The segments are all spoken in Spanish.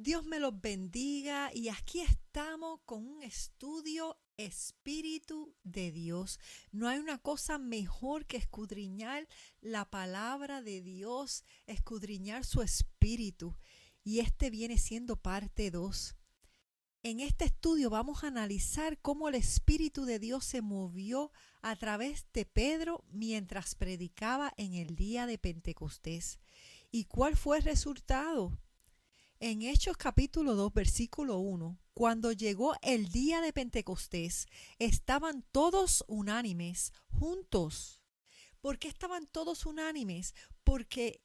Dios me los bendiga y aquí estamos con un estudio Espíritu de Dios. No hay una cosa mejor que escudriñar la palabra de Dios, escudriñar su espíritu. Y este viene siendo parte 2. En este estudio vamos a analizar cómo el Espíritu de Dios se movió a través de Pedro mientras predicaba en el día de Pentecostés. ¿Y cuál fue el resultado? En Hechos capítulo 2, versículo 1, cuando llegó el día de Pentecostés, estaban todos unánimes, juntos. ¿Por qué estaban todos unánimes? Porque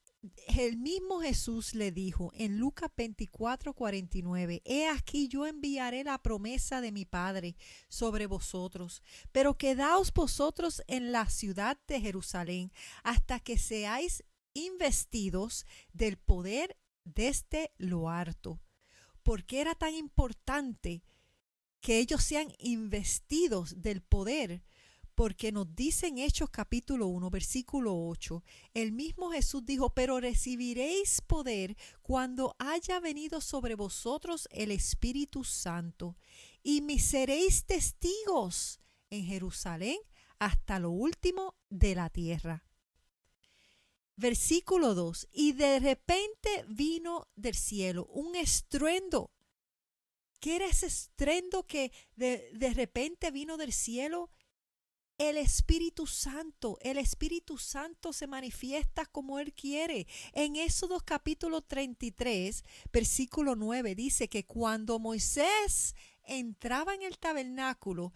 el mismo Jesús le dijo en Lucas 24:49, he aquí yo enviaré la promesa de mi Padre sobre vosotros, pero quedaos vosotros en la ciudad de Jerusalén hasta que seáis investidos del poder desde lo alto. ¿Por qué era tan importante que ellos sean investidos del poder? Porque nos dice en Hechos capítulo 1, versículo 8, el mismo Jesús dijo, pero recibiréis poder cuando haya venido sobre vosotros el Espíritu Santo, y me seréis testigos en Jerusalén hasta lo último de la tierra. Versículo 2, y de repente vino del cielo un estruendo. ¿Qué era ese estruendo que de repente vino del cielo? El Espíritu Santo. El Espíritu Santo se manifiesta como Él quiere. En Éxodo capítulo 33, versículo 9, dice que cuando Moisés entraba en el tabernáculo,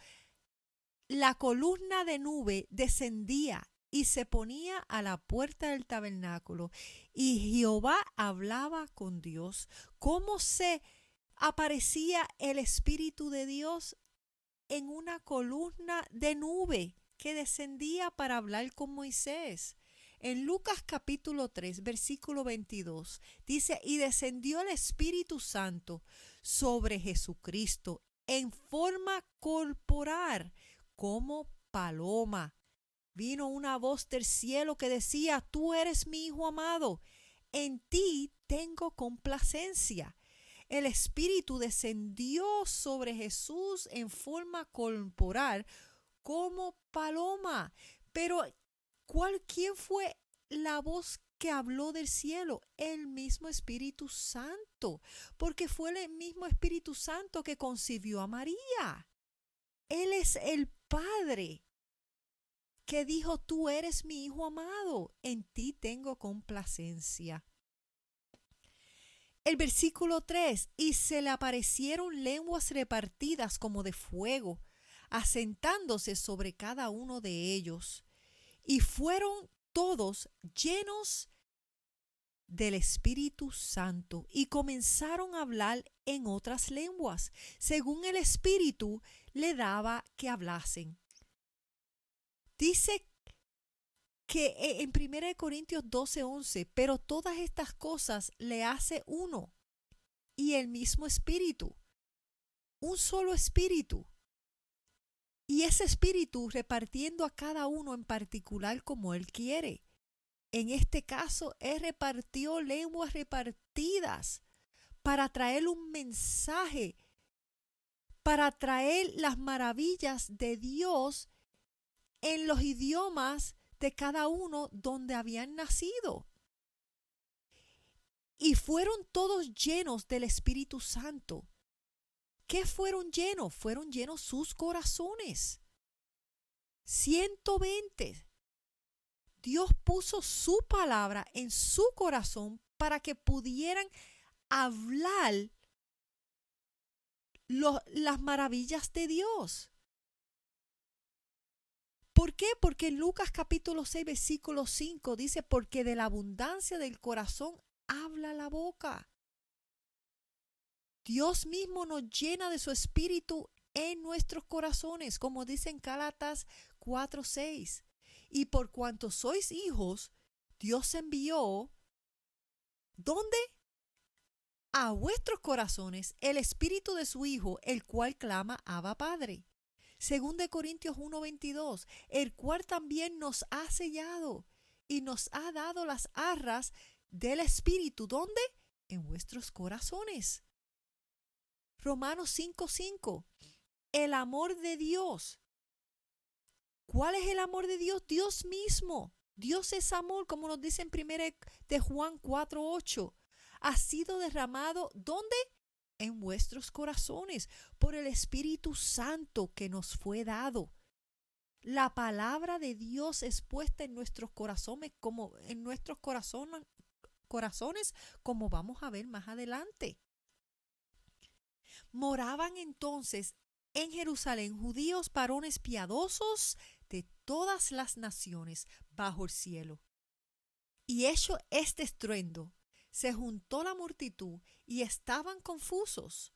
la columna de nube descendía y se ponía a la puerta del tabernáculo. Y Jehová hablaba con Dios. ¿Cómo se aparecía el Espíritu de Dios? En una columna de nube que descendía para hablar con Moisés. En Lucas capítulo 3, versículo 22, dice, y descendió el Espíritu Santo sobre Jesucristo en forma corporal, como paloma. Vino una voz del cielo que decía, tú eres mi Hijo amado, en ti tengo complacencia. El Espíritu descendió sobre Jesús en forma corporal como paloma. Pero ¿quién fue la voz que habló del cielo? El mismo Espíritu Santo, porque fue el mismo Espíritu Santo que concibió a María. Él es el Padre que dijo, tú eres mi Hijo amado, en ti tengo complacencia. El versículo 3, y se le aparecieron lenguas repartidas como de fuego, asentándose sobre cada uno de ellos, y fueron todos llenos del Espíritu Santo y comenzaron a hablar en otras lenguas, según el Espíritu le daba que hablasen. Dice que en 1 Corintios 12:11, pero todas estas cosas le hace uno y el mismo Espíritu, un solo Espíritu. Y ese Espíritu repartiendo a cada uno en particular como Él quiere. En este caso, Él repartió lenguas repartidas para traer un mensaje, para traer las maravillas de Dios en los idiomas de cada uno donde habían nacido. Y fueron todos llenos del Espíritu Santo. ¿Qué fueron llenos? Fueron llenos sus corazones. 120. Dios puso su palabra en su corazón para que pudieran hablar las maravillas de Dios. ¿Por qué? Porque en Lucas capítulo 6, versículo 5 dice, porque de la abundancia del corazón habla la boca. Dios mismo nos llena de su espíritu en nuestros corazones, como dice en Gálatas 4:6. Y por cuanto sois hijos, Dios envió, ¿dónde? A vuestros corazones el espíritu de su Hijo, el cual clama Abba Padre. Según de Corintios 1:22, el cual también nos ha sellado y nos ha dado las arras del espíritu. ¿Dónde? En vuestros corazones. Romanos 5:5. El amor de Dios. ¿Cuál es el amor de Dios? Dios mismo. Dios es amor, como nos dice en 1 de Juan 4:8. Ha sido derramado, ¿dónde? En vuestros corazones, por el Espíritu Santo que nos fue dado. La palabra de Dios es puesta en nuestros corazones, como vamos a ver más adelante. Moraban entonces en Jerusalén judíos varones piadosos de todas las naciones bajo el cielo. Y hecho este estruendo, se juntó la multitud y estaban confusos,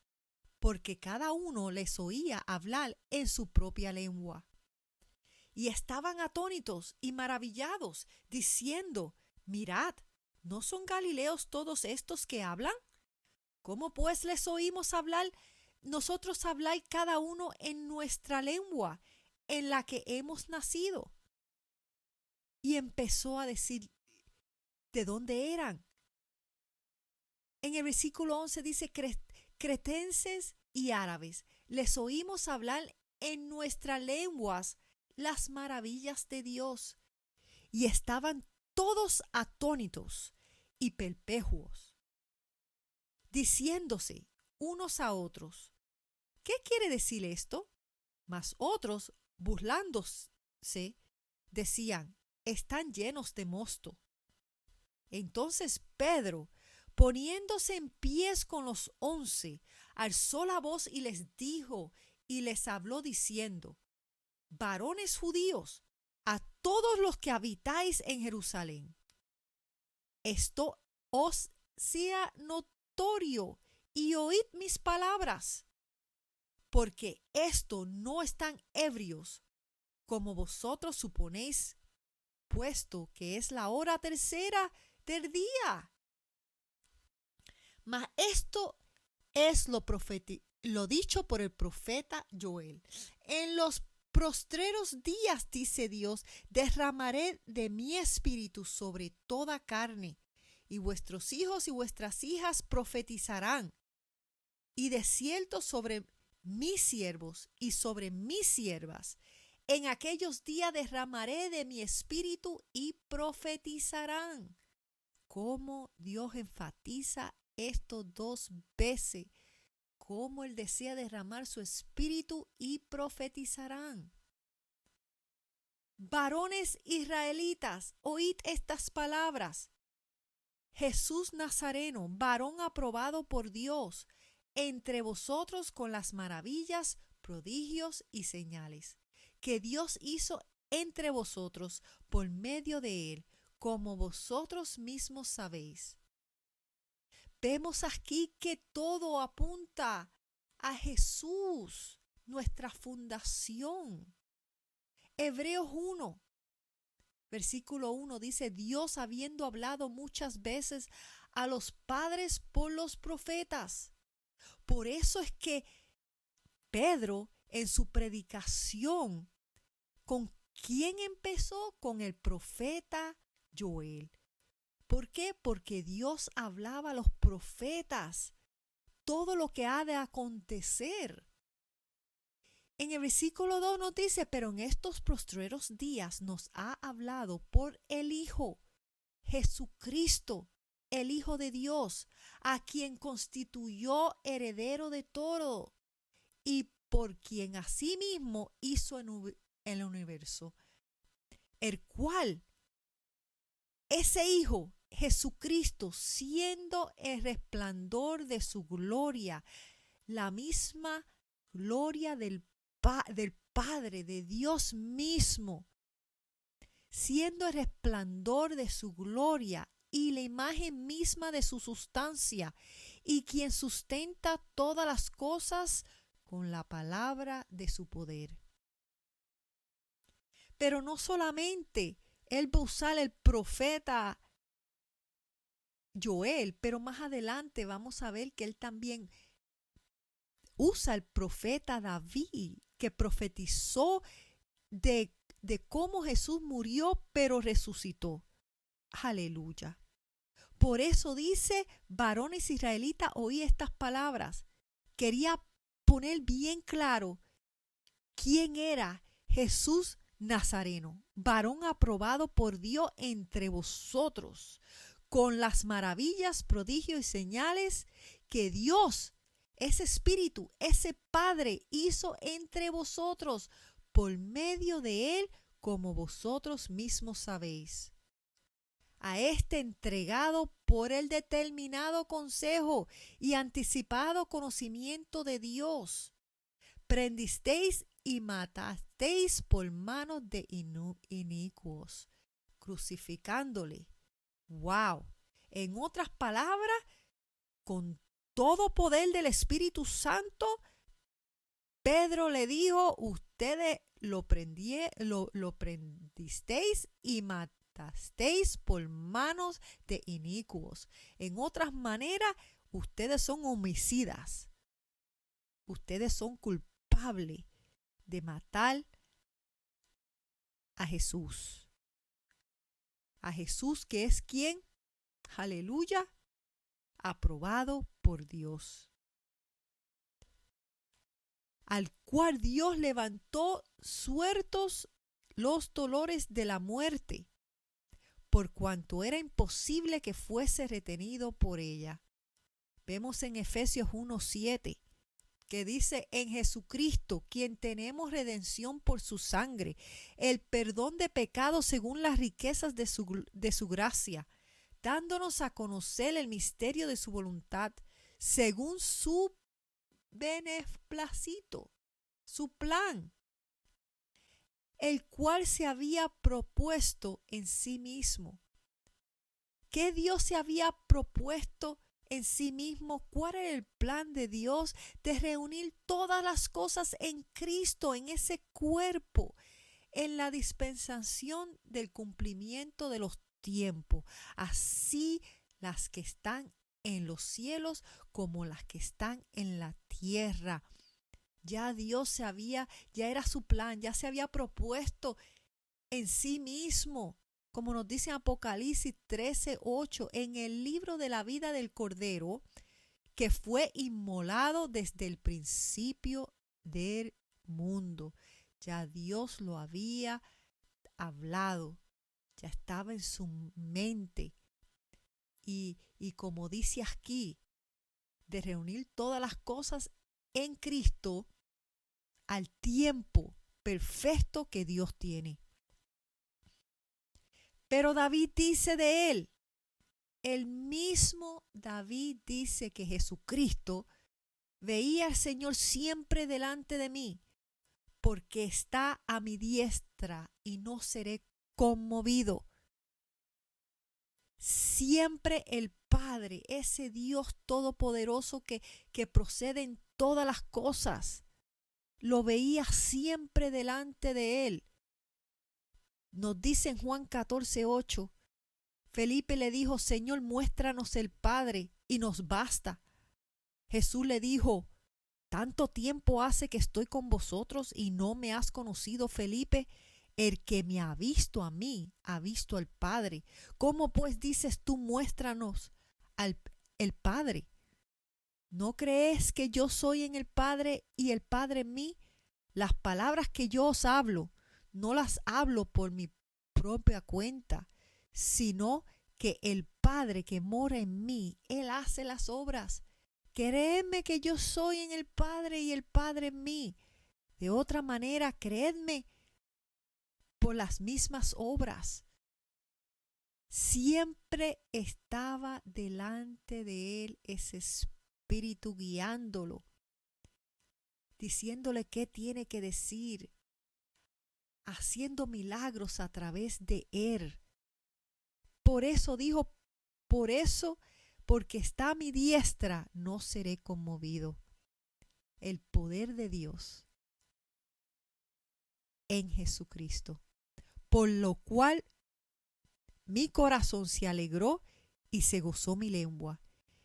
porque cada uno les oía hablar en su propia lengua. Y estaban atónitos y maravillados, diciendo: mirad, ¿no son galileos todos estos que hablan? ¿Cómo pues les oímos hablar? Nosotros hablar cada uno en nuestra lengua, en la que hemos nacido. Y empezó a decir de dónde eran. En el versículo 11 dice: cretenses y árabes, les oímos hablar en nuestras lenguas las maravillas de Dios. Y estaban todos atónitos y perplejos, diciéndose unos a otros: ¿qué quiere decir esto? Mas otros, burlándose, decían: están llenos de mosto. Entonces Pedro, poniéndose en pies con los 11, alzó la voz y les dijo y les habló diciendo: varones judíos, a todos los que habitáis en Jerusalén, esto os sea notorio y oíd mis palabras, porque esto no están ebrios, como vosotros suponéis, puesto que es la hora tercera del día. Mas esto es lo dicho por el profeta Joel. En los postreros días, dice Dios, derramaré de mi espíritu sobre toda carne, y vuestros hijos y vuestras hijas profetizarán, y de cierto sobre mis siervos y sobre mis siervas. En aquellos días derramaré de mi espíritu y profetizarán. Cómo Dios enfatiza esto 2 veces, cómo Él desea derramar su espíritu y profetizarán. Varones israelitas, oíd estas palabras. Jesús Nazareno, varón aprobado por Dios, entre vosotros con las maravillas, prodigios y señales que Dios hizo entre vosotros por medio de él, como vosotros mismos sabéis. Vemos aquí que todo apunta a Jesús, nuestra fundación. Hebreos 1, versículo 1 dice: Dios, habiendo hablado muchas veces a los padres por los profetas. Por eso es que Pedro, en su predicación, ¿con quién empezó? Con el profeta Joel. ¿Por qué? Porque Dios hablaba a los profetas todo lo que ha de acontecer. En el versículo 2 nos dice: pero en estos postreros días nos ha hablado por el Hijo, Jesucristo, el Hijo de Dios, a quien constituyó heredero de todo y por quien asimismo hizo el universo, el cual, ese Hijo, Jesucristo, siendo el resplandor de su gloria, la misma gloria del Padre, de Dios mismo, siendo el resplandor de su gloria y la imagen misma de su sustancia, y quien sustenta todas las cosas con la palabra de su poder. Pero no solamente él va a usar el profeta Joel, pero más adelante vamos a ver que él también usa el profeta David, que profetizó de cómo Jesús murió, pero resucitó. Aleluya. Por eso dice: varones israelitas, oí estas palabras. quería poner bien claro quién era Jesús Nazareno, varón aprobado por Dios entre vosotros, con las maravillas, prodigios y señales que Dios, ese Espíritu, ese Padre hizo entre vosotros por medio de él, como vosotros mismos sabéis. A este entregado por el determinado consejo y anticipado conocimiento de Dios, prendisteis y matasteis por manos de inicuos, crucificándole. ¡Wow! En otras palabras, con todo poder del Espíritu Santo, Pedro le dijo, ustedes lo prendisteis y matasteis por manos de inicuos. En otras maneras, ustedes son homicidas. Ustedes son culpables de matar a Jesús. A Jesús, que es quien, aleluya, aprobado por Dios, al cual Dios levantó sueltos los dolores de la muerte, por cuanto era imposible que fuese retenido por ella. Vemos en Efesios 1:7 que dice, en Jesucristo, quien tenemos redención por su sangre, el perdón de pecados según las riquezas de su gracia, dándonos a conocer el misterio de su voluntad, según su beneplácito, su plan, el cual se había propuesto en sí mismo. ¿Qué Dios se había propuesto en sí mismo? ¿Cuál era el plan de Dios? De reunir todas las cosas en Cristo, en ese cuerpo, en la dispensación del cumplimiento de los tiempos, así las que están en los cielos como las que están en la tierra. Ya Dios ya era su plan, ya se había propuesto en sí mismo, como nos dice Apocalipsis 13:8, en el libro de la vida del Cordero, que fue inmolado desde el principio del mundo. Ya Dios lo había hablado, ya estaba en su mente. Y como dice aquí, de reunir todas las cosas en Cristo al tiempo perfecto que Dios tiene. Pero David dice de él, el mismo David dice que Jesucristo veía al Señor siempre delante de mí, porque está a mi diestra y no seré conmovido. Siempre el Padre, ese Dios todopoderoso que procede en todas las cosas, lo veía siempre delante de él. Nos dice en Juan 14:8, Felipe le dijo, Señor, muéstranos el Padre y nos basta. Jesús le dijo, ¿tanto tiempo hace que estoy con vosotros y no me has conocido, Felipe? El que me ha visto a mí, ha visto al Padre. ¿Cómo pues dices tú, muéstranos el Padre? ¿No crees que yo soy en el Padre y el Padre en mí? Las palabras que yo os hablo, no las hablo por mi propia cuenta, sino que el Padre que mora en mí, Él hace las obras. Creedme que yo soy en el Padre y el Padre en mí. De otra manera, creedme por las mismas obras. Siempre estaba delante de él ese Espíritu guiándolo, diciéndole qué tiene que decir, haciendo milagros a través de él. Por eso dijo, porque está a mi diestra, no seré conmovido. El poder de Dios en Jesucristo, por lo cual mi corazón se alegró y se gozó mi lengua,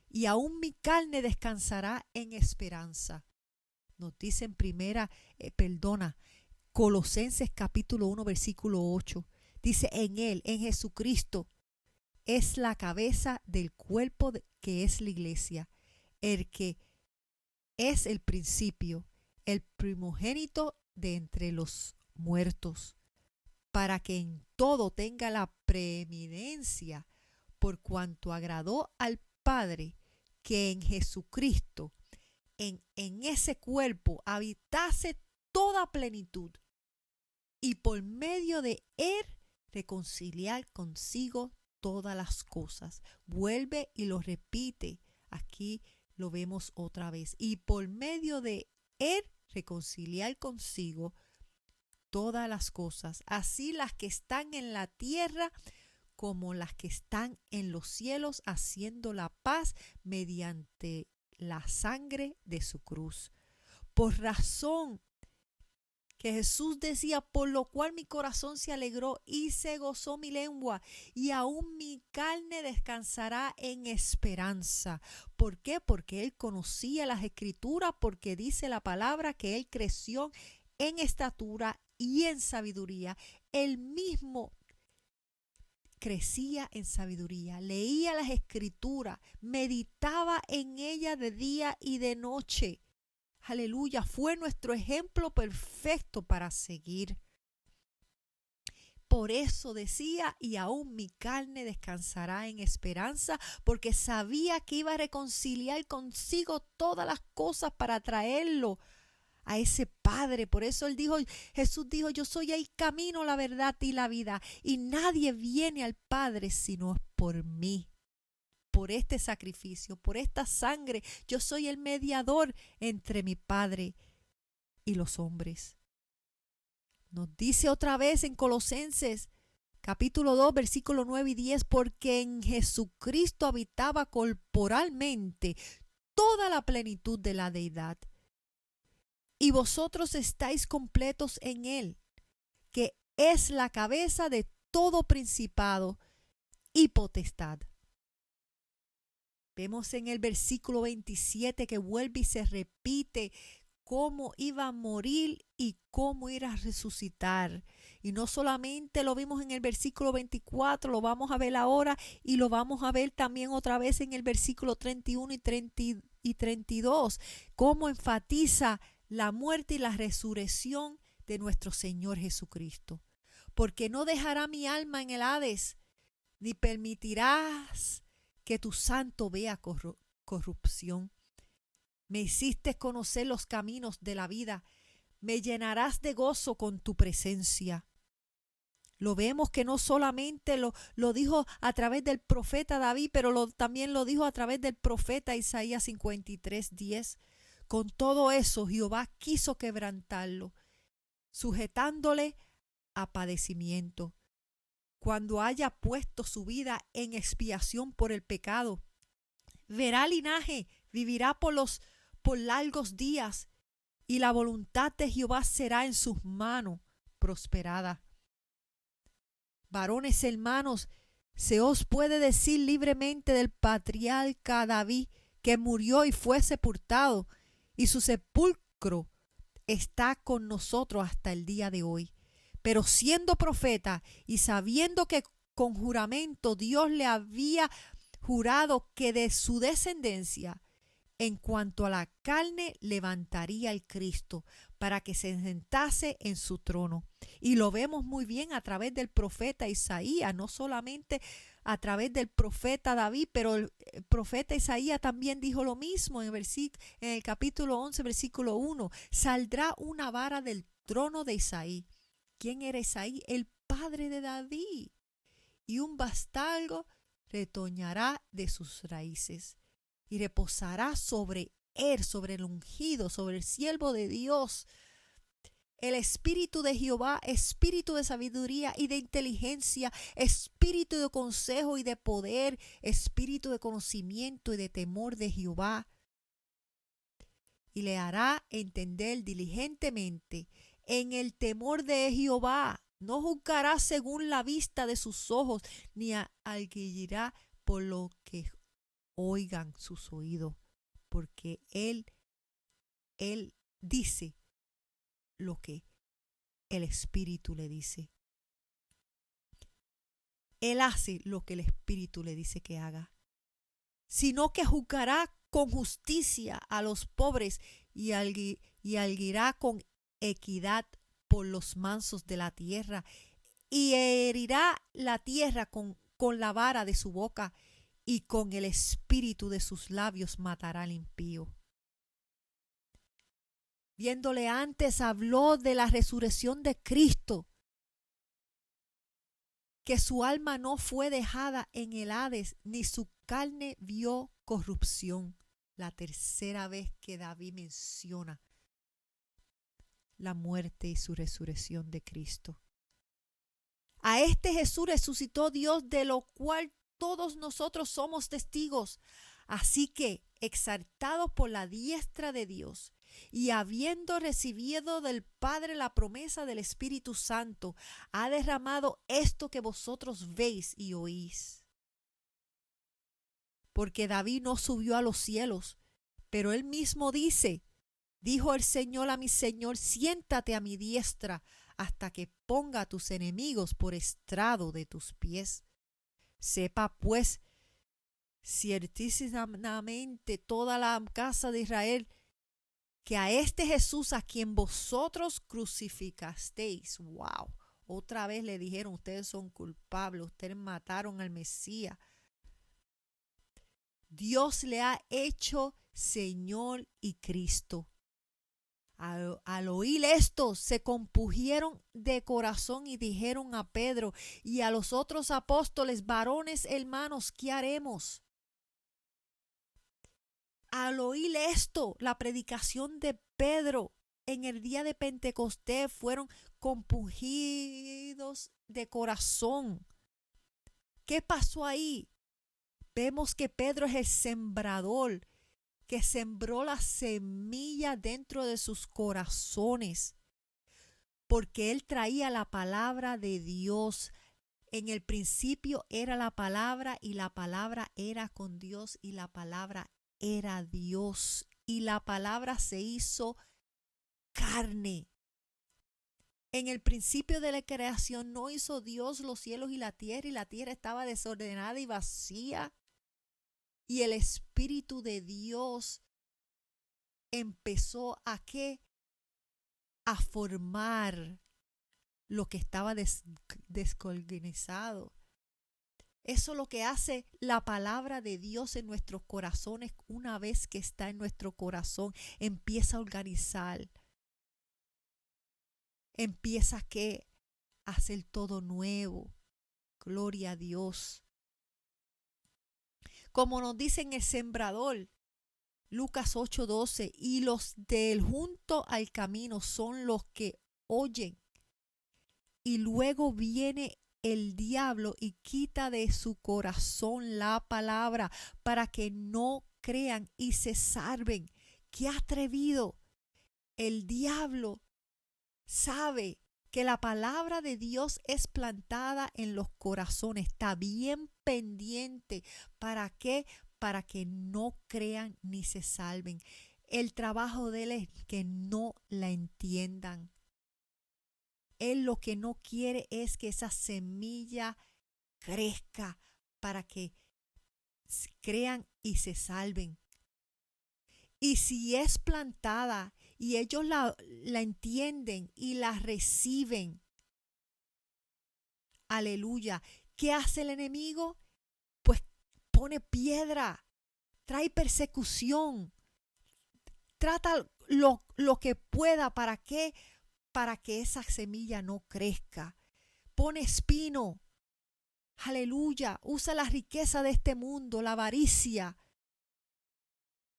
y aún mi carne descansará en esperanza. Nos dice en Colosenses capítulo 1 versículo 8. Dice, en él, en Jesucristo, es la cabeza del cuerpo que es la iglesia, el que es el principio, el primogénito de entre los muertos, para que en todo tenga la preeminencia, por cuanto agradó al Padre que en Jesucristo, en ese cuerpo, habitase toda plenitud, y por medio de él reconciliar consigo todas las cosas. Vuelve y lo repite. Aquí lo vemos otra vez. Y por medio de él reconciliar consigo todas las cosas, así las que están en la tierra como las que están en los cielos, haciendo la paz mediante la sangre de su cruz. Por razón que Jesús decía, por lo cual mi corazón se alegró y se gozó mi lengua, y aún mi carne descansará en esperanza. ¿Por qué? Porque él conocía las escrituras, porque dice la palabra que él creció en estatura y en sabiduría. Él mismo crecía en sabiduría, leía las escrituras, meditaba en ella de día y de noche. Aleluya, fue nuestro ejemplo perfecto para seguir. Por eso decía, y aún mi carne descansará en esperanza, porque sabía que iba a reconciliar consigo todas las cosas para traerlo a ese Padre. Por eso Jesús dijo, yo soy el camino, la verdad y la vida, y nadie viene al Padre sino por mí. Por este sacrificio, por esta sangre, yo soy el mediador entre mi Padre y los hombres. Nos dice otra vez en Colosenses capítulo 2, versículo 9 y 10, porque en Jesucristo habitaba corporalmente toda la plenitud de la deidad, y vosotros estáis completos en él, que es la cabeza de todo principado y potestad. Vemos en el versículo 27 que vuelve y se repite cómo iba a morir y cómo ir a resucitar. Y no solamente lo vimos en el versículo 24, lo vamos a ver ahora y lo vamos a ver también otra vez en el versículo 31 y 32, cómo enfatiza la muerte y la resurrección de nuestro Señor Jesucristo. Porque no dejará mi alma en el Hades, ni permitirás que tu santo vea corrupción. Me hiciste conocer los caminos de la vida, me llenarás de gozo con tu presencia. Lo vemos que no solamente lo dijo a través del profeta David, pero también lo dijo a través del profeta Isaías 53:10. Con todo eso, Jehová quiso quebrantarlo, sujetándole a padecimiento. Cuando haya puesto su vida en expiación por el pecado, verá linaje, vivirá por largos días, y la voluntad de Jehová será en sus manos prosperada. Varones hermanos, se os puede decir libremente del patriarca David, que murió y fue sepultado, y su sepulcro está con nosotros hasta el día de hoy. Pero siendo profeta y sabiendo que con juramento Dios le había jurado que de su descendencia, en cuanto a la carne, levantaría al Cristo para que se sentase en su trono. Y lo vemos muy bien a través del profeta Isaías, no solamente a través del profeta David, pero el profeta Isaías también dijo lo mismo en el capítulo 11, versículo 1. Saldrá una vara del trono de Isaí. ¿Quién era Isaí? El padre de David. Y un bastardo retoñará de sus raíces y reposará sobre él, sobre el ungido, sobre el siervo de Dios. El espíritu de Jehová, espíritu de sabiduría y de inteligencia, espíritu de consejo y de poder, espíritu de conocimiento y de temor de Jehová. Y le hará entender diligentemente en el temor de Jehová. No juzgará según la vista de sus ojos, ni arguirá por lo que oigan sus oídos, porque él dice lo que el Espíritu le dice. Él hace lo que el Espíritu le dice que haga. sino que juzgará con justicia a los pobres y alguirá con equidad por los mansos de la tierra, y herirá la tierra con la vara de su boca, y con el espíritu de sus labios matará al impío. Viéndole antes, habló de la resurrección de Cristo, que su alma no fue dejada en el Hades, ni su carne vio corrupción. La tercera vez que David menciona la muerte y su resurrección de Cristo. A este Jesús resucitó Dios, de lo cual todos nosotros somos testigos. Así que, exaltado por la diestra de Dios, y habiendo recibido del Padre la promesa del Espíritu Santo, ha derramado esto que vosotros veis y oís. Porque David no subió a los cielos, pero él mismo dijo el Señor a mi Señor: siéntate a mi diestra hasta que ponga a tus enemigos por estrado de tus pies. Sepa pues ciertísimamente toda la casa de Israel que a este Jesús a quien vosotros crucificasteis, wow, otra vez le dijeron: ustedes son culpables, ustedes mataron al Mesías. Dios le ha hecho Señor y Cristo. Al oír esto, se compungieron de corazón y dijeron a Pedro y a los otros apóstoles: varones hermanos, ¿qué haremos? Al oír esto, la predicación de Pedro en el día de Pentecostés, fueron compungidos de corazón. ¿Qué pasó ahí? Vemos que Pedro es el sembrador, que sembró la semilla dentro de sus corazones, porque él traía la palabra de Dios. En el principio era la palabra, y la palabra era con Dios, y la palabra era Dios, y la palabra se hizo carne. En el principio de la creación no hizo Dios los cielos y la tierra estaba desordenada y vacía. Y el Espíritu de Dios empezó a ¿qué? A formar lo que estaba desorganizado. Eso es lo que hace la palabra de Dios en nuestros corazones. Una vez que está en nuestro corazón, empieza a organizar. Empieza ¿qué? A hacer todo nuevo. Gloria a Dios. Como nos dice en el sembrador, Lucas 8:12, y los del junto al camino son los que oyen, y luego viene el diablo y quita de su corazón la palabra para que no crean y se salven. ¡Qué atrevido! El diablo sabe que la palabra de Dios es plantada en los corazones, está bien pendiente. ¿Para qué? Para que no crean ni se salven. El trabajo de él es que no la entiendan. Él lo que no quiere es que esa semilla crezca para que crean y se salven. Y si es plantada y ellos la entienden y la reciben, aleluya, ¿qué hace el enemigo? Pues pone piedra, trae persecución, trata lo que pueda. ¿Para qué? Para que esa semilla no crezca. Pone espino, aleluya, usa la riqueza de este mundo, la avaricia,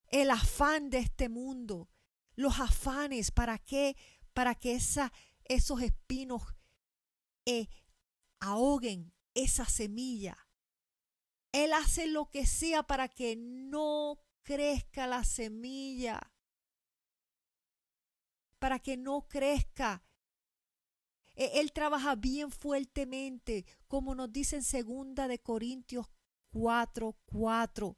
el afán de este mundo, los afanes. ¿Para qué? Para que esos espinos ahoguen esa semilla. Él hace lo que sea para que no crezca la semilla, para que no crezca. Él trabaja bien fuertemente, como nos dice en 2 Corintios 4:4.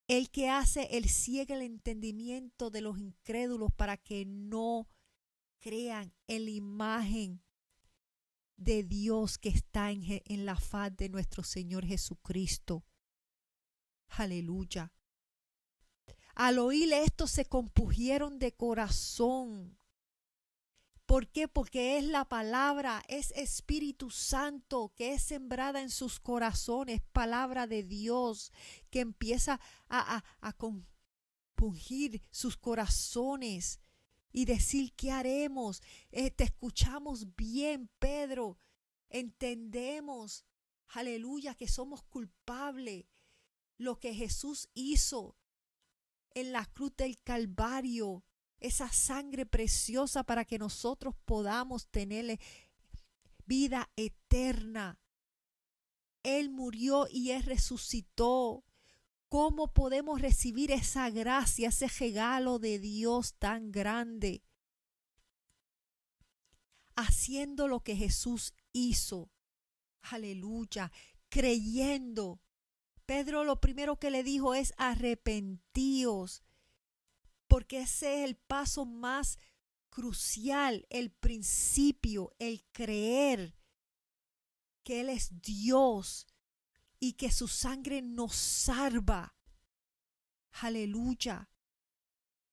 El que hace, él ciega el entendimiento de los incrédulos para que no crean en la imagen de Dios que está en la faz de nuestro Señor Jesucristo. Aleluya. Al oír esto se compungieron de corazón. ¿Por qué? Porque es la palabra, es Espíritu Santo que es sembrada en sus corazones, palabra de Dios que empieza a compungir sus corazones y decir, ¿qué haremos? Te escuchamos bien, Pedro. Entendemos, aleluya, que somos culpables. Lo que Jesús hizo en la cruz del Calvario, esa sangre preciosa para que nosotros podamos tener vida eterna. Él murió y Él resucitó. ¿Cómo podemos recibir esa gracia, ese regalo de Dios tan grande? Haciendo lo que Jesús hizo. Aleluya. Creyendo. Pedro lo primero que le dijo es arrepentíos, porque ese es el paso más crucial, el principio, el creer que Él es Dios y que su sangre nos salva. Aleluya.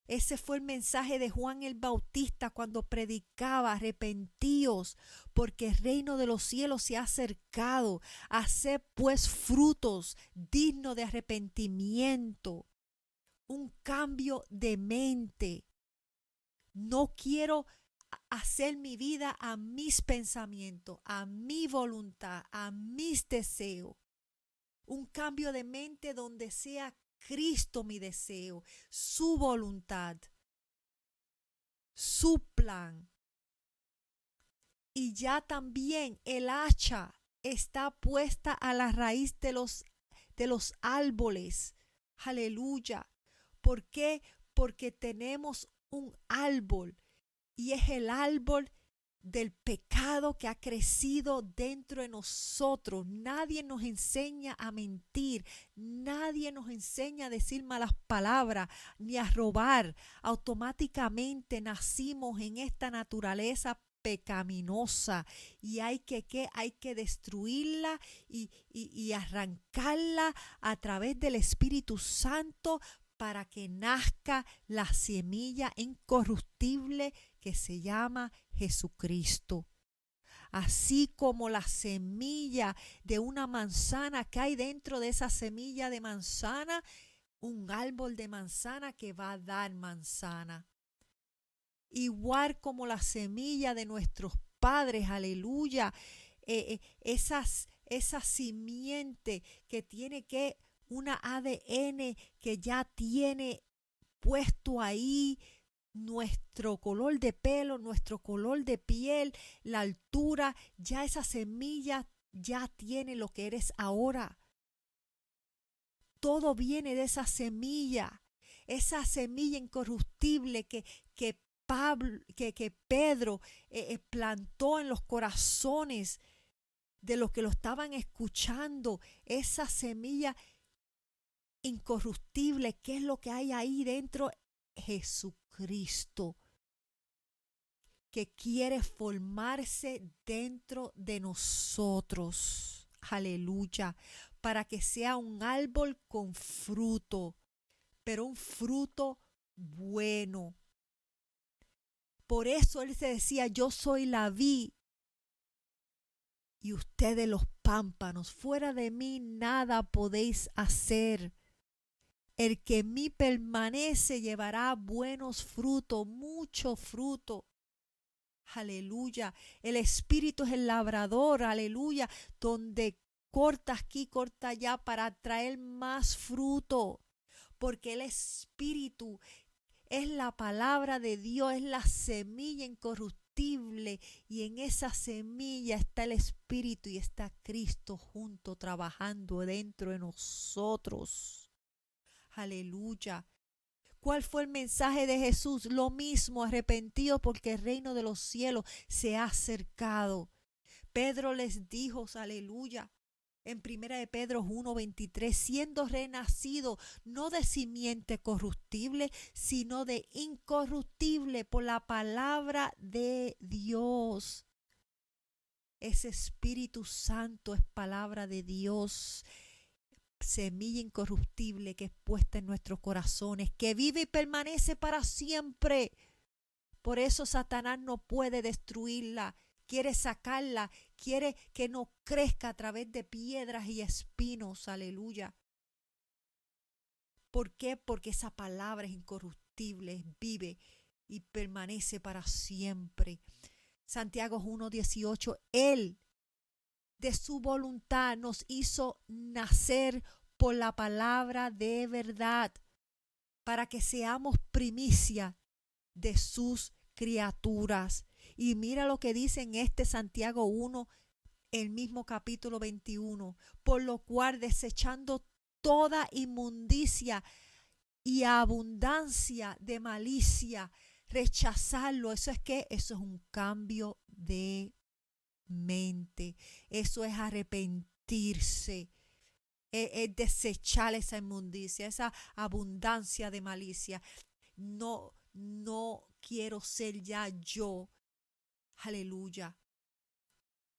Ese fue el mensaje de Juan el Bautista cuando predicaba, arrepentíos, porque el reino de los cielos se ha acercado. Haced pues frutos dignos de arrepentimiento. Un cambio de mente. No quiero hacer mi vida a mis pensamientos, a mi voluntad, a mis deseos. Un cambio de mente donde sea Cristo mi deseo, su voluntad, su plan. Y ya también el hacha está puesta a la raíz de los árboles. Aleluya. ¿Por qué? Porque tenemos un árbol y es el árbol del pecado que ha crecido dentro de nosotros. Nadie nos enseña a mentir, nadie nos enseña a decir malas palabras ni a robar. Automáticamente nacimos en esta naturaleza pecaminosa y hay que destruirla y arrancarla a través del Espíritu Santo para que nazca la semilla incorruptible que se llama Jesucristo. Así como la semilla de una manzana que hay dentro de esa semilla de manzana, un árbol de manzana que va a dar manzana. Igual como la semilla de nuestros padres, aleluya, esa simiente que tiene que una ADN que ya tiene puesto ahí nuestro color de pelo, nuestro color de piel, la altura, ya esa semilla ya tiene lo que eres ahora. Todo viene de esa semilla incorruptible que Pedro plantó en los corazones de los que lo estaban escuchando, esa semilla incorruptible. ¿Qué es lo que hay ahí dentro? Jesucristo, que quiere formarse dentro de nosotros. Aleluya. Para que sea un árbol con fruto, pero un fruto bueno. Por eso él se decía, yo soy la vid y ustedes los pámpanos. Fuera de mí nada podéis hacer. El que en mí permanece llevará buenos frutos, mucho fruto. Aleluya. El Espíritu es el labrador, aleluya, donde corta aquí, corta allá para traer más fruto. Porque el Espíritu es la palabra de Dios, es la semilla incorruptible y en esa semilla está el Espíritu y está Cristo junto trabajando dentro de nosotros. Aleluya. ¿Cuál fue el mensaje de Jesús? Lo mismo, arrepentidos porque el reino de los cielos se ha acercado. Pedro les dijo, aleluya, en 1 de Pedro 1:23, siendo renacido no de simiente corruptible, sino de incorruptible por la palabra de Dios. Ese Espíritu Santo es palabra de Dios. semilla incorruptible que es puesta en nuestros corazones, que vive y permanece para siempre. Por eso Satanás no puede destruirla, quiere sacarla, quiere que no crezca a través de piedras y espinos. Aleluya. ¿Por qué? Porque esa palabra es incorruptible, vive y permanece para siempre. Santiago 1:18, Él de su voluntad nos hizo nacer por la palabra de verdad, para que seamos primicia de sus criaturas. Y mira lo que dice en este Santiago 1, el mismo capítulo 21, por lo cual desechando toda inmundicia y abundancia de malicia, rechazarlo. Eso es un cambio de mente. Eso es arrepentirse. Es desechar esa inmundicia, esa abundancia de malicia. No quiero ser ya yo. Aleluya.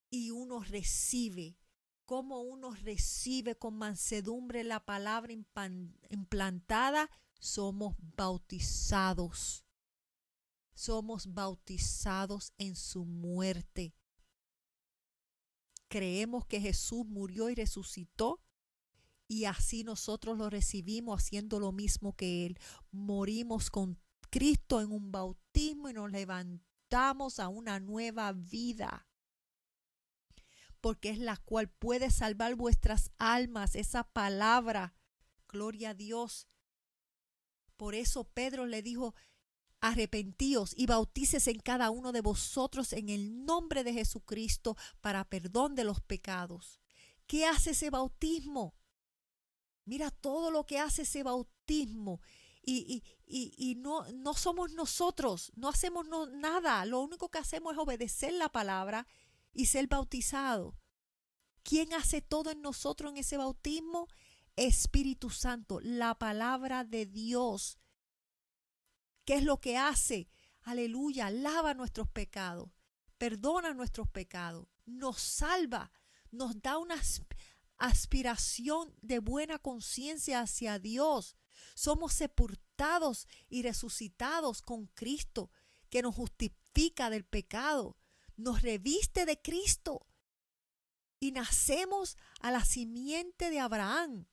Y uno recibe, como uno recibe con mansedumbre la palabra implantada, somos bautizados. Somos bautizados en su muerte. Creemos que Jesús murió y resucitó, y así nosotros lo recibimos haciendo lo mismo que Él. Morimos con Cristo en un bautismo y nos levantamos a una nueva vida, porque es la cual puede salvar vuestras almas, esa palabra. Gloria a Dios. Por eso Pedro le dijo, arrepentíos y bautícese en cada uno de vosotros en el nombre de Jesucristo para perdón de los pecados. ¿Qué hace ese bautismo? Mira todo lo que hace ese bautismo. Y no somos nosotros, no hacemos nada. Lo único que hacemos es obedecer la palabra y ser bautizado. ¿Quién hace todo en nosotros en ese bautismo? Espíritu Santo, la palabra de Dios. ¿Qué es lo que hace? Aleluya, lava nuestros pecados, perdona nuestros pecados, nos salva, nos da una aspiración de buena conciencia hacia Dios. Somos sepultados y resucitados con Cristo, que nos justifica del pecado, nos reviste de Cristo y nacemos a la simiente de Abraham.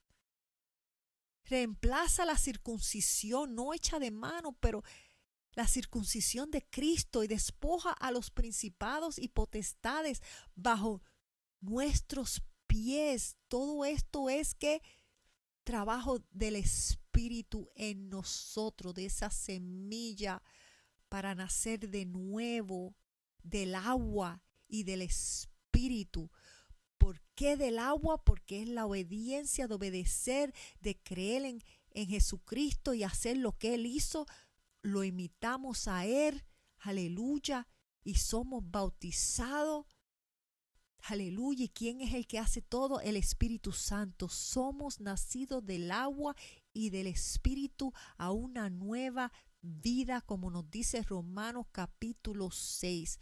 Reemplaza la circuncisión, no hecha de mano, pero la circuncisión de Cristo, y despoja a los principados y potestades bajo nuestros pies. Todo esto es que trabajo del Espíritu en nosotros, de esa semilla para nacer de nuevo del agua y del Espíritu. ¿Por qué del agua? Porque es la obediencia de obedecer, de creer en Jesucristo y hacer lo que Él hizo. Lo imitamos a Él, aleluya, y somos bautizados, aleluya. ¿Y quién es el que hace todo? El Espíritu Santo. Somos nacidos del agua y del Espíritu a una nueva vida, como nos dice Romanos capítulo 6.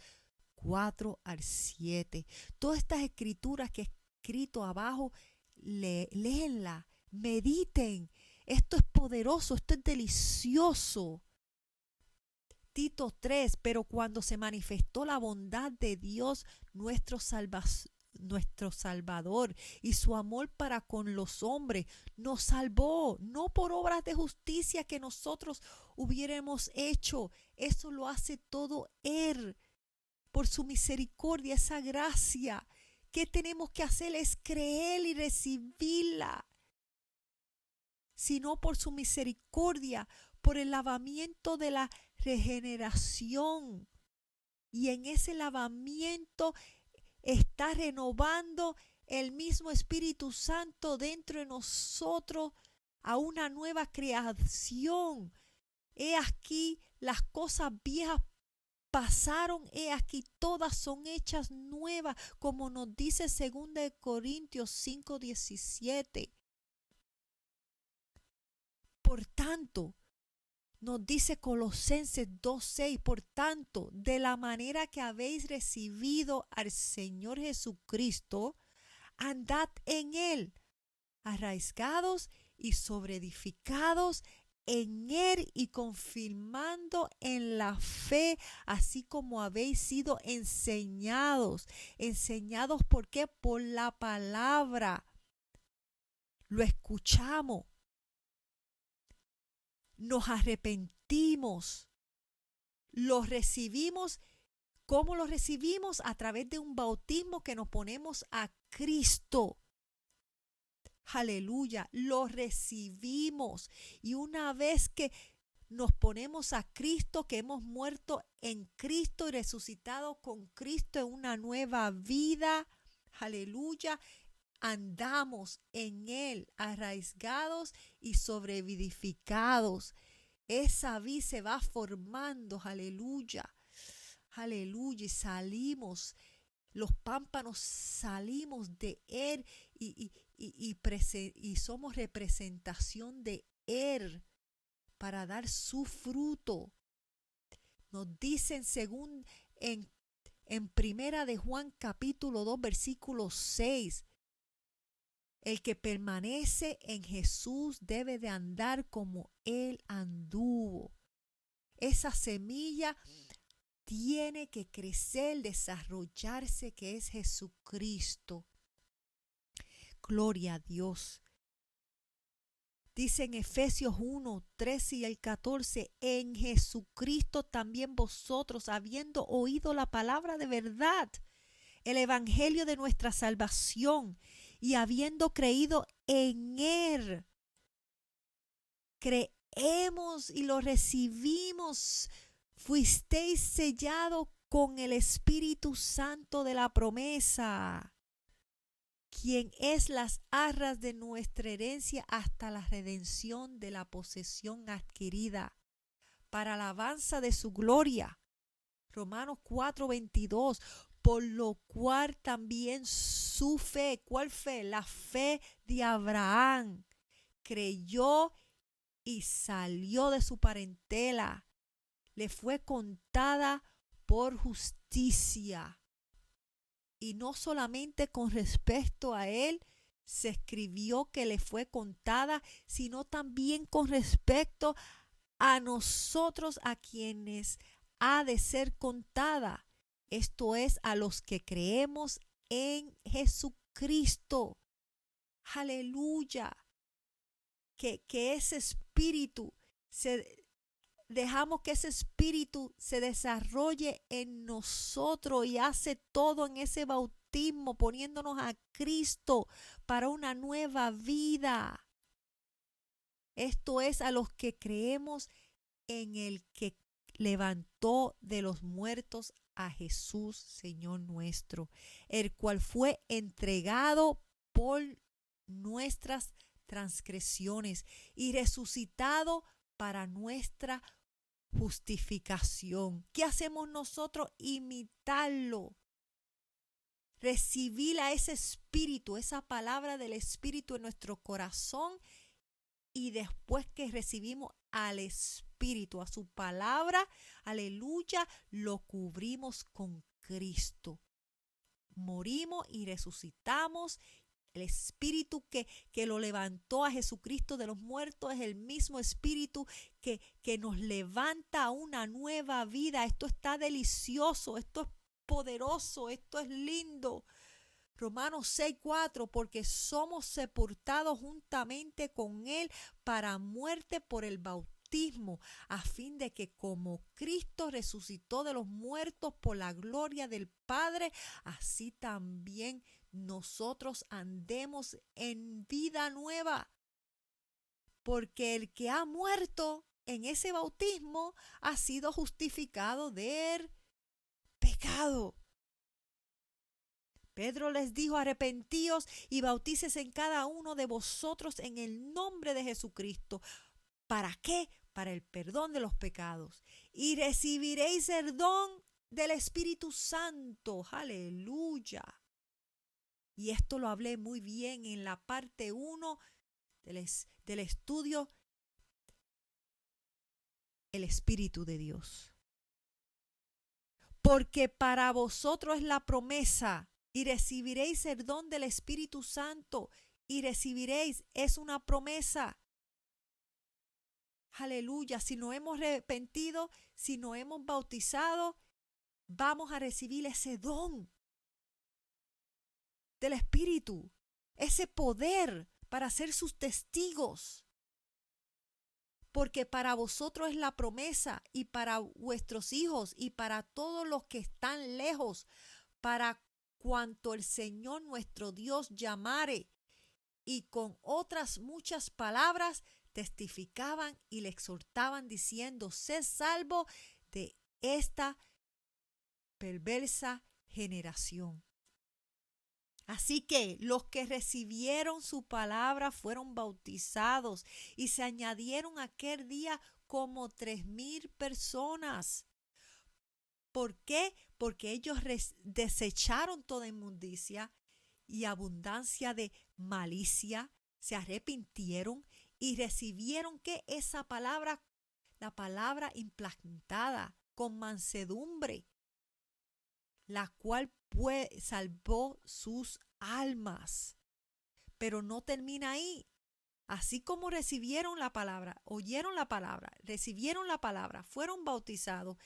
4 al 7. Todas estas escrituras que he escrito abajo, léenla, mediten. Esto es poderoso, esto es delicioso. Tito 3, pero cuando se manifestó la bondad de Dios, nuestro Salvador, y su amor para con los hombres, nos salvó, no por obras de justicia que nosotros hubiéramos hecho. Eso lo hace todo Él. Por su misericordia, esa gracia. ¿Qué tenemos que hacer? Es creer y recibirla. Sino por su misericordia, por el lavamiento de la regeneración. Y en ese lavamiento está renovando el mismo Espíritu Santo dentro de nosotros a una nueva creación. He aquí las cosas viejas pasaron, he aquí todas son hechas nuevas, como nos dice 2 Corintios 5:17. Por tanto, nos dice Colosenses 2:6, por tanto, de la manera que habéis recibido al Señor Jesucristo, andad en Él, arraigados y sobreedificados en Él y confirmando en la fe, así como habéis sido enseñados. ¿Enseñados por qué? Por la palabra. Lo escuchamos, nos arrepentimos, lo recibimos. ¿Cómo lo recibimos? A través de un bautismo que nos ponemos a Cristo. Aleluya, lo recibimos. Y una vez que nos ponemos a Cristo, que hemos muerto en Cristo y resucitado con Cristo en una nueva vida, aleluya, andamos en Él, arraigados y sobrevivificados. Esa vida se va formando, aleluya, aleluya, y salimos, los pámpanos salimos de Él y somos representación de Él para dar su fruto. Nos dicen según en Primera de Juan capítulo 2 versículo 6, el que permanece en Jesús debe de andar como Él anduvo. Esa semilla tiene que crecer, desarrollarse, que es Jesucristo. Gloria a Dios. Dice en Efesios 1, 13 y el 14, en Jesucristo también vosotros, habiendo oído la palabra de verdad, el evangelio de nuestra salvación, y habiendo creído en Él, creemos y lo recibimos, fuisteis sellados con el Espíritu Santo de la promesa, quien es las arras de nuestra herencia hasta la redención de la posesión adquirida, para alabanza de su gloria. Romanos 4:22, por lo cual también su fe, ¿cuál fe? La fe de Abraham, creyó y salió de su parentela, le fue contada por justicia. Y no solamente con respecto a él se escribió que le fue contada, sino también con respecto a nosotros, a quienes ha de ser contada. Esto es, a los que creemos en Jesucristo. Aleluya. Que ese espíritu dejamos que ese espíritu se desarrolle en nosotros y hace todo en ese bautismo, poniéndonos a Cristo para una nueva vida. Esto es, a los que creemos en el que levantó de los muertos a Jesús, Señor nuestro, el cual fue entregado por nuestras transgresiones y resucitado para nuestra justificación. ¿Qué hacemos nosotros? Imitarlo. Recibir a ese espíritu, esa palabra del espíritu en nuestro corazón, y después que recibimos al espíritu, a su palabra, aleluya, lo cubrimos con Cristo. Morimos y resucitamos. El espíritu que lo levantó a Jesucristo de los muertos es el mismo espíritu que nos levanta a una nueva vida. Esto está delicioso, esto es poderoso, esto es lindo. Romanos 6:4, porque somos sepultados juntamente con Él para muerte por el bautismo, a fin de que como Cristo resucitó de los muertos por la gloria del Padre, así también nosotros andemos en vida nueva. Porque el que ha muerto en ese bautismo ha sido justificado del pecado. Pedro les dijo: arrepentíos y bautícese en cada uno de vosotros en el nombre de Jesucristo. ¿Para qué? Para el perdón de los pecados. Y recibiréis el don del Espíritu Santo. Aleluya. Y esto lo hablé muy bien en la parte 1 del estudio, el Espíritu de Dios. Porque para vosotros es la promesa, y recibiréis el don del Espíritu Santo. y recibiréis. Es una promesa. Aleluya. Si nos hemos arrepentido, si nos hemos bautizado, vamos a recibir ese don del Espíritu, ese poder para ser sus testigos. Porque para vosotros es la promesa, y para vuestros hijos, y para todos los que están lejos, para cuanto el Señor nuestro Dios llamare. Y con otras muchas palabras testificaban y le exhortaban diciendo: sed salvo de esta perversa generación. Así que los que recibieron su palabra fueron bautizados, y se añadieron aquel día como 3,000 personas. ¿Por qué? Porque ellos desecharon toda inmundicia y abundancia de malicia, se arrepintieron y recibieron que esa palabra, la palabra implantada con mansedumbre, la cual salvó sus almas. Pero no termina ahí. Así como recibieron la palabra, oyeron la palabra, recibieron la palabra, fueron bautizados,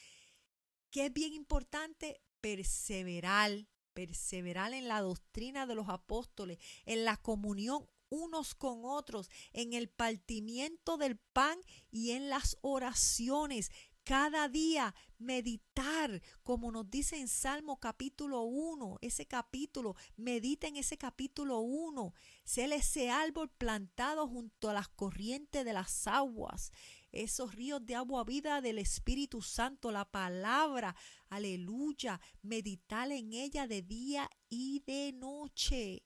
que es bien importante perseverar en la doctrina de los apóstoles, en la comunión unos con otros, en el partimiento del pan y en las oraciones. Cada día meditar, como nos dice en Salmo capítulo 1, ese capítulo, medita en ese capítulo 1, ser ese árbol plantado junto a las corrientes de las aguas, esos ríos de agua vida del Espíritu Santo, la palabra, aleluya, meditar en ella de día y de noche.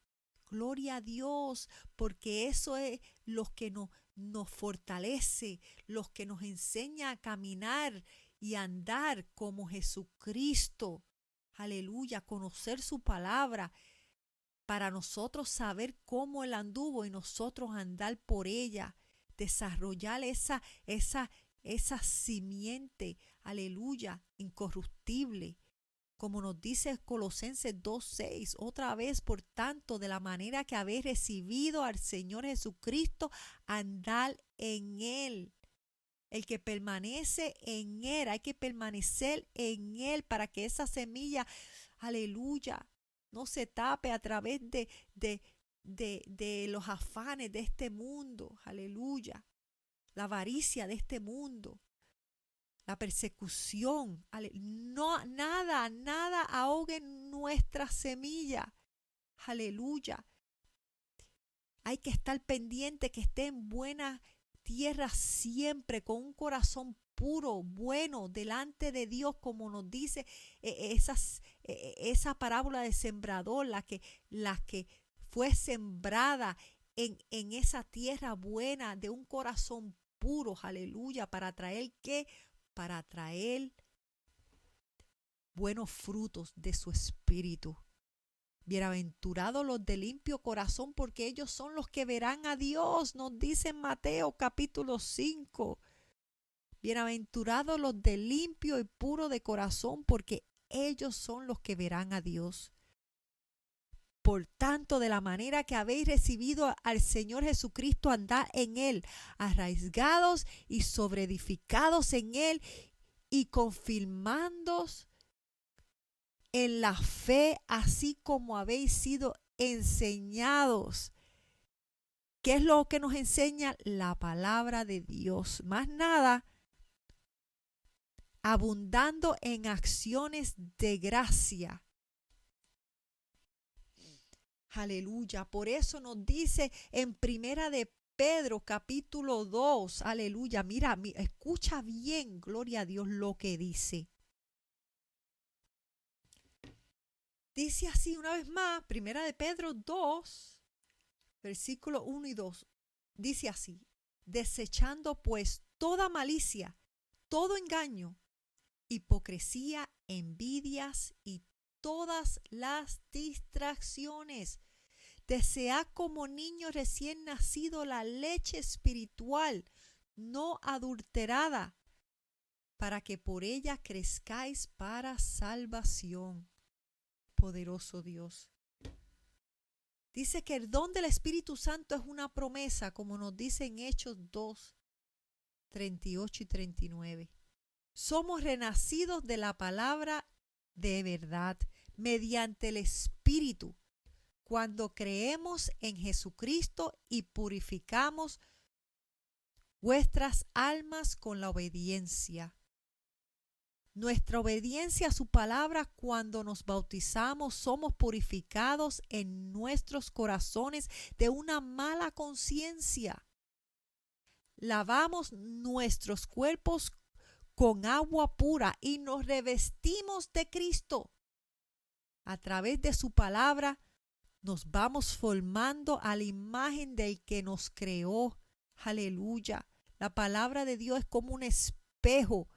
Gloria a Dios, porque eso es lo que nos fortalece, los que nos enseña a caminar y andar como Jesucristo. Aleluya, conocer su palabra para nosotros saber cómo Él anduvo y nosotros andar por ella, desarrollar esa simiente, aleluya, incorruptible. Como nos dice Colosenses 2:6, otra vez, por tanto, de la manera que habéis recibido al Señor Jesucristo, andad en Él. El que permanece en Él, hay que permanecer en Él para que esa semilla, aleluya, no se tape a través de los afanes de este mundo, aleluya, la avaricia de este mundo, la persecución. No, nada ahogue nuestra semilla. Aleluya. Hay que estar pendiente que esté en buena tierra siempre, con un corazón puro, bueno, delante de Dios, como nos dice esa parábola de sembrador, la que fue sembrada en esa tierra buena, de un corazón puro, aleluya, para traer ¿qué? Para traer buenos frutos de su espíritu. Bienaventurados los de limpio corazón, porque ellos son los que verán a Dios, nos dice en Mateo capítulo 5. Bienaventurados los de limpio y puro de corazón, porque ellos son los que verán a Dios. Por tanto, de la manera que habéis recibido al Señor Jesucristo, andad en Él, arraigados y sobreedificados en Él, y confirmándoos en la fe, así como habéis sido enseñados. ¿Qué es lo que nos enseña? La palabra de Dios. Más nada, abundando en acciones de gracia. Aleluya. Por eso nos dice en Primera de Pedro capítulo 2, aleluya. Mira, escucha bien, gloria a Dios, lo que dice. Dice así una vez más, Primera de Pedro 2, versículos 1 y 2. Dice así: desechando pues toda malicia, todo engaño, hipocresía, envidias y todas las distracciones. Desead como niño recién nacido la leche espiritual, no adulterada, para que por ella crezcáis para salvación. Poderoso Dios. Dice que el don del Espíritu Santo es una promesa, como nos dice en Hechos 2, 38 y 39. Somos renacidos de la palabra de verdad mediante el Espíritu cuando creemos en Jesucristo y purificamos vuestras almas con la obediencia. Nuestra obediencia a su palabra, cuando nos bautizamos, somos purificados en nuestros corazones de una mala conciencia. Lavamos nuestros cuerpos con agua pura y nos revestimos de Cristo. A través de su palabra nos vamos formando a la imagen del que nos creó. Aleluya. La palabra de Dios es como un espejo.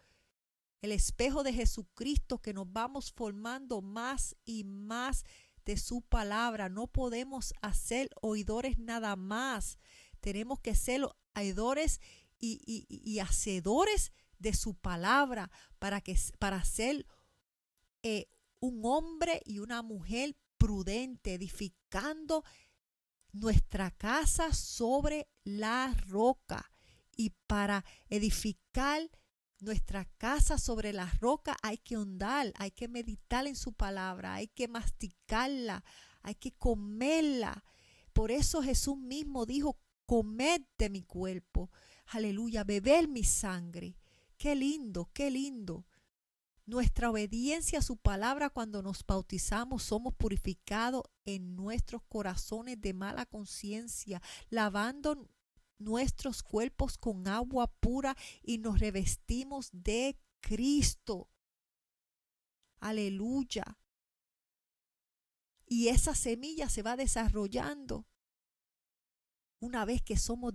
El espejo de Jesucristo, que nos vamos formando más y más de su palabra. No podemos hacer oidores nada más. Tenemos que ser oidores y hacedores de su palabra para ser un hombre y una mujer prudente, edificando nuestra casa sobre la roca. Y para edificar nuestra casa sobre la roca hay que ahondar, hay que meditar en su palabra, hay que masticarla, hay que comerla. Por eso Jesús mismo dijo: comed de mi cuerpo, aleluya, beber mi sangre. Qué lindo, qué lindo. Nuestra obediencia a su palabra, cuando nos bautizamos, somos purificados en nuestros corazones de mala conciencia, lavando nuestros cuerpos con agua pura y nos revestimos de Cristo. Aleluya. Y esa semilla se va desarrollando una vez que somos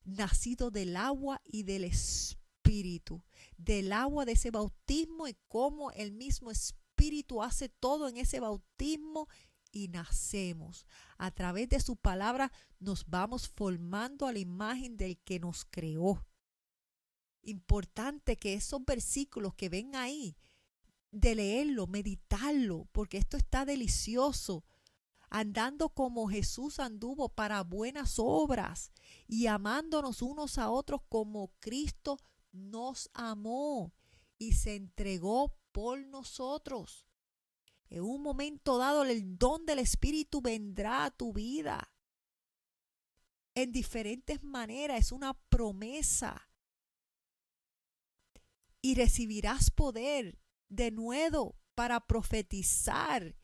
nacidos del agua y del Espíritu, del agua de ese bautismo, y cómo el mismo Espíritu hace todo en ese bautismo y nacemos. A través de su palabra nos vamos formando a la imagen del que nos creó. Importante que esos versículos que ven ahí, de leerlo, meditarlo, porque esto está delicioso. Andando como Jesús anduvo para buenas obras y amándonos unos a otros como Cristo nos amó y se entregó por nosotros. En un momento dado, el don del Espíritu vendrá a tu vida en diferentes maneras. Es una promesa. Y recibirás poder de nuevo para profetizar,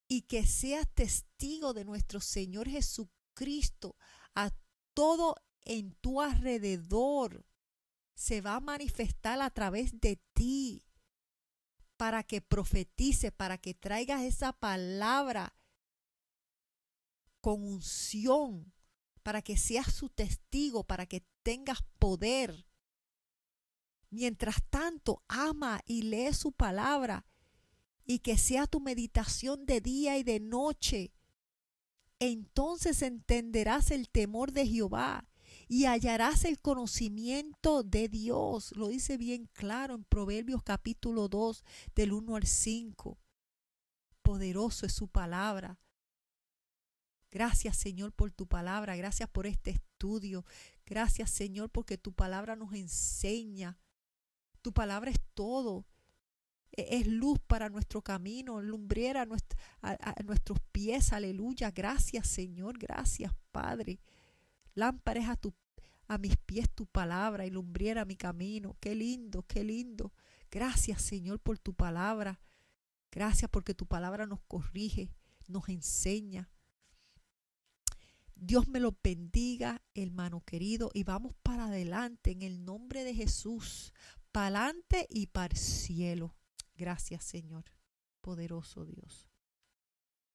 y que seas testigo de nuestro Señor Jesucristo a todo en tu alrededor. Se va a manifestar a través de ti, para que profetice, para que traigas esa palabra con unción, para que seas su testigo, para que tengas poder. Mientras tanto, ama y lee su palabra, y que sea tu meditación de día y de noche. Entonces entenderás el temor de Jehová y hallarás el conocimiento de Dios. Lo dice bien claro en Proverbios capítulo 2, del 1 al 5. Poderoso es su palabra. Gracias, Señor, por tu palabra. Gracias por este estudio. Gracias, Señor, porque tu palabra nos enseña. Tu palabra es todo. Es luz para nuestro camino, lumbrera a nuestros pies. Aleluya. Gracias, Señor. Gracias, Padre. Lámpara es a mis pies tu palabra y lumbrera mi camino. Qué lindo, qué lindo. Gracias, Señor, por tu palabra. Gracias porque tu palabra nos corrige, nos enseña. Dios me lo bendiga, hermano querido, y vamos para adelante en el nombre de Jesús. Para adelante y para el cielo. Gracias, Señor, poderoso Dios.